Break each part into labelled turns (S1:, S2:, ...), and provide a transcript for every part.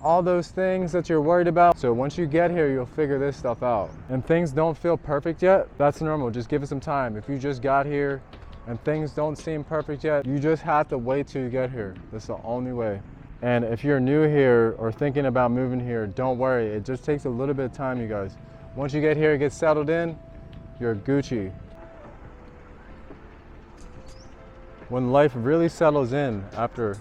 S1: all those things that you're worried about. So once you get here, you'll figure this stuff out. And things don't feel perfect yet, that's normal. Just give it some time. If you just got here and things don't seem perfect yet, you just have to wait till you get here. That's the only way. And if you're new here or thinking about moving here, don't worry. It just takes a little bit of time, you guys. Once you get here and get settled in, you're Gucci. When life really settles in after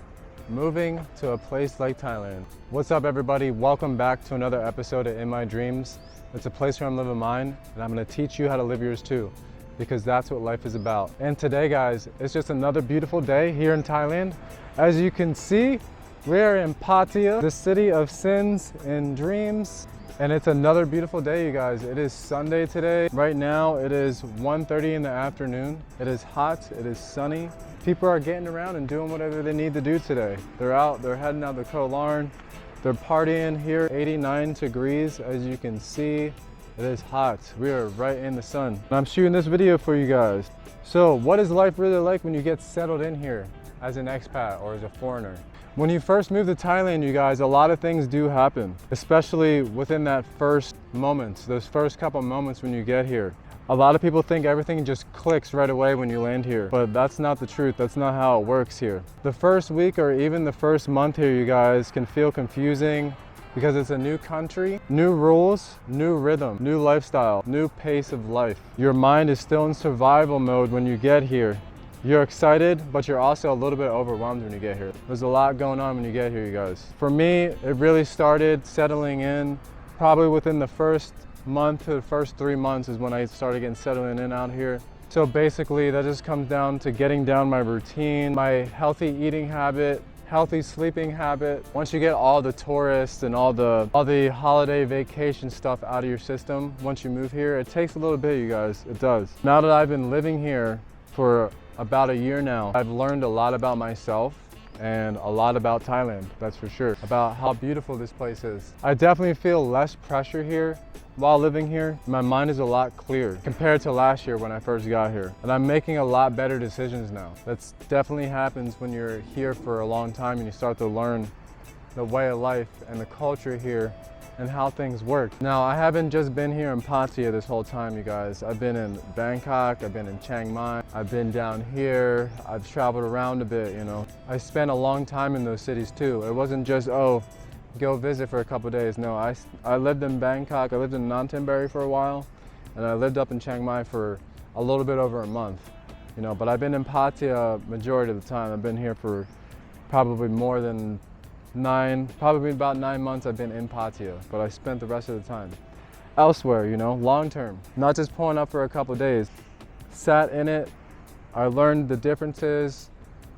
S1: moving to a place like Thailand. What's up, everybody? Welcome back to another episode of In My Dreams. It's a place where I'm living mine, and I'm gonna teach you how to live yours too, because that's what life is about. And today, guys, it's just another beautiful day here in Thailand. As you can see, we're in Pattaya, the city of sins and dreams. And it's another beautiful day, you guys. It is Sunday today. Right now, it is 1:30 in the afternoon. It is hot, it is sunny. People are getting around and doing whatever they need to do today. They're out, they're heading out to Koh Larn. They're partying here, 89 degrees, as you can see. It is hot. We are right in the sun. And I'm shooting this video for you guys. So what is life really like when you get settled in here as an expat or as a foreigner? When you first move to Thailand, you guys, a lot of things do happen, especially within that first moments, those first couple moments when you get here. A lot of people think everything just clicks right away when you land here, but that's not the truth. That's not how it works here. The first week or even the first month here, you guys, can feel confusing because it's a new country, new rules, new rhythm, new lifestyle, new pace of life. Your mind is still in survival mode when you get here. You're excited, but you're also a little bit overwhelmed when you get here. There's a lot going on when you get here, you guys. For me, it really started settling in probably within the first month to the first 3 months is when I started getting settled in and out here. So basically, that just comes down to getting down my routine, my healthy eating habit, healthy sleeping habit. Once you get all the tourists and all the holiday vacation stuff out of your system, once you move here, it takes a little bit, you guys, it does. Now that I've been living here for about a year now, I've learned a lot about myself and a lot about Thailand, that's for sure, about how beautiful this place is. I definitely feel less pressure here while living here. My mind is a lot clearer compared to last year when I first got here. And I'm making a lot better decisions now. That's definitely happens when you're here for a long time and you start to learn the way of life and the culture here and how things work. Now, I haven't just been here in Pattaya this whole time, you guys. I've been in Bangkok, I've been in Chiang Mai, I've been down here, I've traveled around a bit, you know. I spent a long time in those cities too. It wasn't just, oh, go visit for a couple of days. No, I lived in Bangkok, I lived in Nonthaburi for a while, and I lived up in Chiang Mai for a little bit over a month, you know. But I've been in Pattaya majority of the time. I've been here for probably more than probably about 9 months I've been in Pattaya, but I spent the rest of the time elsewhere, you know, long term, not just pulling up for a couple of days. Sat in it, I learned the differences.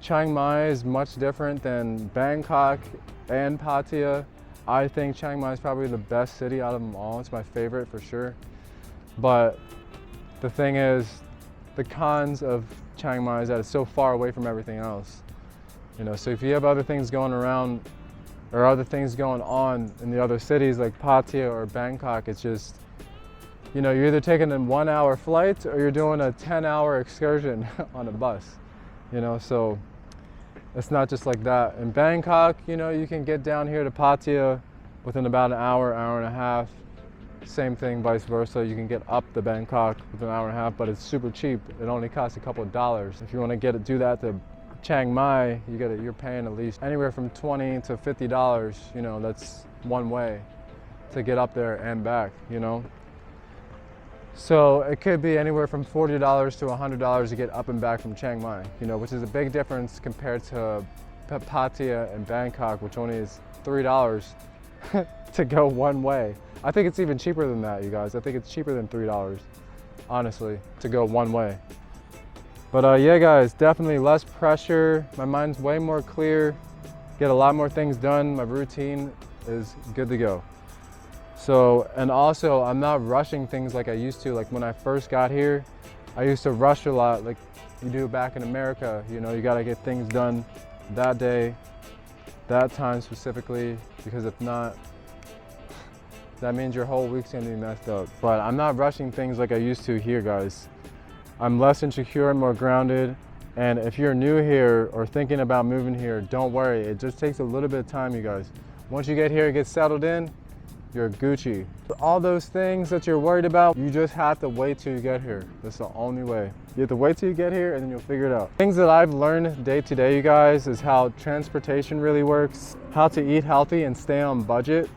S1: Chiang Mai is much different than Bangkok and Pattaya. I think Chiang Mai is probably the best city out of them all. It's my favorite for sure. But the thing is, the cons of Chiang Mai is that it's so far away from everything else. You know, so if you have other things going around or other things going on in the other cities like Pattaya or Bangkok, it's just, you know, you're either taking a 1 hour flight or you're doing a 10-hour excursion on a bus, you know, so it's not just like that. In Bangkok, you know, you can get down here to Pattaya within about an hour, hour and a half. Same thing, vice versa. You can get up to Bangkok within an hour and a half, but it's super cheap. It only costs a couple of dollars. If you want to do that to Chiang Mai, you're paying at least anywhere from $20 to $50, you know, that's one way to get up there and back, you know. So it could be anywhere from $40 to $100 to get up and back from Chiang Mai, you know, which is a big difference compared to Pattaya and Bangkok, which only is $3 to go one way. I think it's even cheaper than that, you guys. I think it's cheaper than $3, honestly, to go one way. But yeah, guys, definitely less pressure. My mind's way more clear. Get a lot more things done. My routine is good to go. So, and also I'm not rushing things like I used to. Like when I first got here, I used to rush a lot like you do back in America. You know, you gotta get things done that day, that time specifically, because if not, that means your whole week's gonna be messed up. But I'm not rushing things like I used to here, guys. I'm less insecure and more grounded. And if you're new here or thinking about moving here, don't worry. It just takes a little bit of time, you guys. Once you get here and get settled in, you're Gucci. All those things that you're worried about, you just have to wait till you get here. That's the only way. You have to wait till you get here and then you'll figure it out. Things that I've learned day to day, you guys, is how transportation really works, how to eat healthy and stay on budget,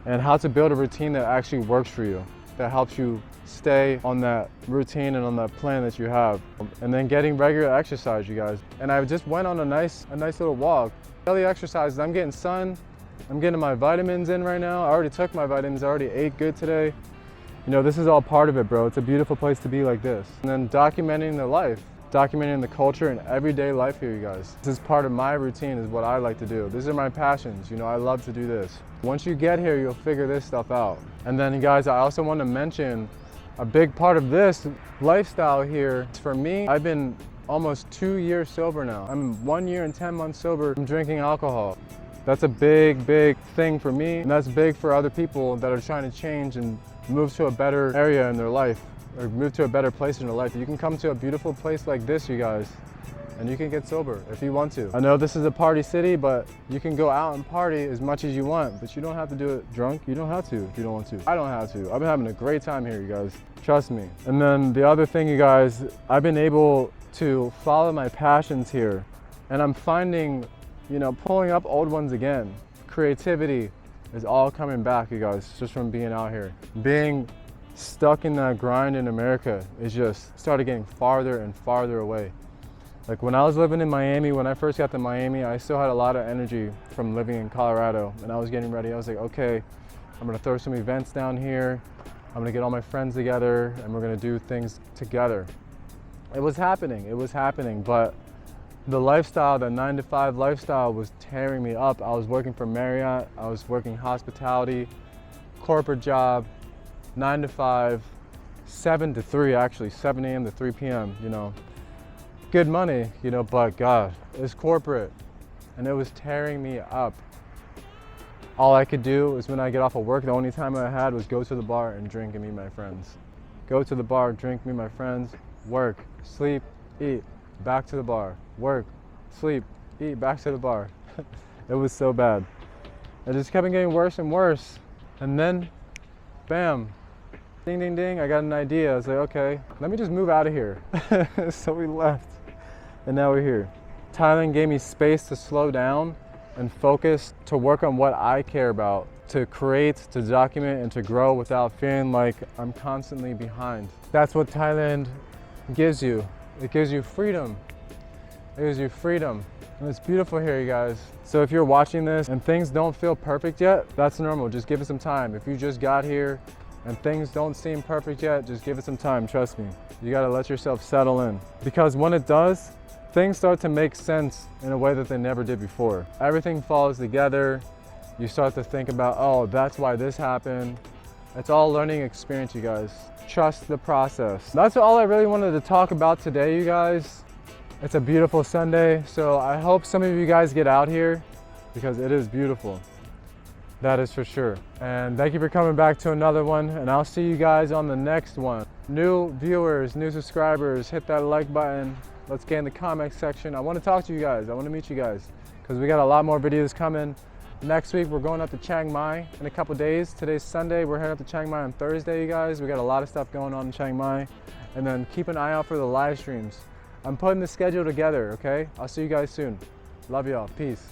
S1: and how to build a routine that actually works for you, that helps you stay on that routine and on that plan that you have. And then getting regular exercise, you guys. And I just went on a nice little walk. Daily exercises, I'm getting sun, I'm getting my vitamins in right now. I already took my vitamins, I already ate good today. You know, this is all part of it, bro. It's a beautiful place to be like this. And then documenting the life, documenting the culture and everyday life here, you guys. This is part of my routine, is what I like to do. These are my passions, you know, I love to do this. Once you get here, you'll figure this stuff out. And then, you guys, I also want to mention a big part of this lifestyle here. For me, I've been almost 2 years sober now. I'm 1 year and 10 months sober from drinking alcohol. That's a big thing for me, and that's big for other people that are trying to change and move to a better area in their life, or move to a better place in their life. You can come to a beautiful place like this, you guys, and you can get sober if you want to. I know this is a party city, but you can go out and party as much as you want, but you don't have to do it drunk. You don't have to if you don't want to. I don't have to. I've been having a great time here, you guys. Trust me. And then the other thing, you guys, I've been able to follow my passions here, and I'm finding, you know, pulling up old ones again. Creativity is all coming back, you guys, just from being out here. Being stuck in that grind in America is just started getting farther and farther away. Like when I was living in Miami, when I first got to Miami, I still had a lot of energy from living in Colorado, and I was getting ready. I was like, okay, I'm gonna throw some events down here. I'm gonna get all my friends together and we're gonna do things together. It was happening, but the lifestyle, the 9-to-5 lifestyle, was tearing me up. I was working for Marriott, I was working hospitality, corporate job, 9 to 5, 7 to 3 actually, 7 a.m. to 3 p.m., you know. Good money, you know, but God, it's corporate, and it was tearing me up. All I could do was when I get off of work, the only time I had was go to the bar and drink and meet my friends. Go to the bar, drink, meet my friends, work, sleep, eat, back to the bar, work, sleep, eat, back to the bar. It was so bad. It just kept getting worse and worse. And then, bam, ding, ding, ding, I got an idea. I was like, okay, let me just move out of here. So we left, and now we're here. Thailand gave me space to slow down and focus, to work on what I care about, to create, to document, and to grow without feeling like I'm constantly behind. That's what Thailand gives you. It gives you freedom. It gives you freedom. And it's beautiful here, you guys. So if you're watching this and things don't feel perfect yet, that's normal. Just give it some time. If you just got here and things don't seem perfect yet, just give it some time, trust me. You gotta let yourself settle in. Because when it does, things start to make sense in a way that they never did before. Everything falls together. You start to think about, oh, that's why this happened. It's all learning experience, you guys. Trust the process. That's all I really wanted to talk about today, you guys. It's a beautiful Sunday, so I hope some of you guys get out here because it is beautiful. That is for sure. And thank you for coming back to another one, and I'll see you guys on the next one. New viewers, new subscribers, hit that like button. Let's get in the comment section. I want to talk to you guys. I want to meet you guys because we got a lot more videos coming. Next week, we're going up to Chiang Mai in a couple days. Today's Sunday, we're heading up to Chiang Mai on Thursday, you guys. We got a lot of stuff going on in Chiang Mai. And then keep an eye out for the live streams. I'm putting the schedule together, okay? I'll see you guys soon. Love y'all, peace.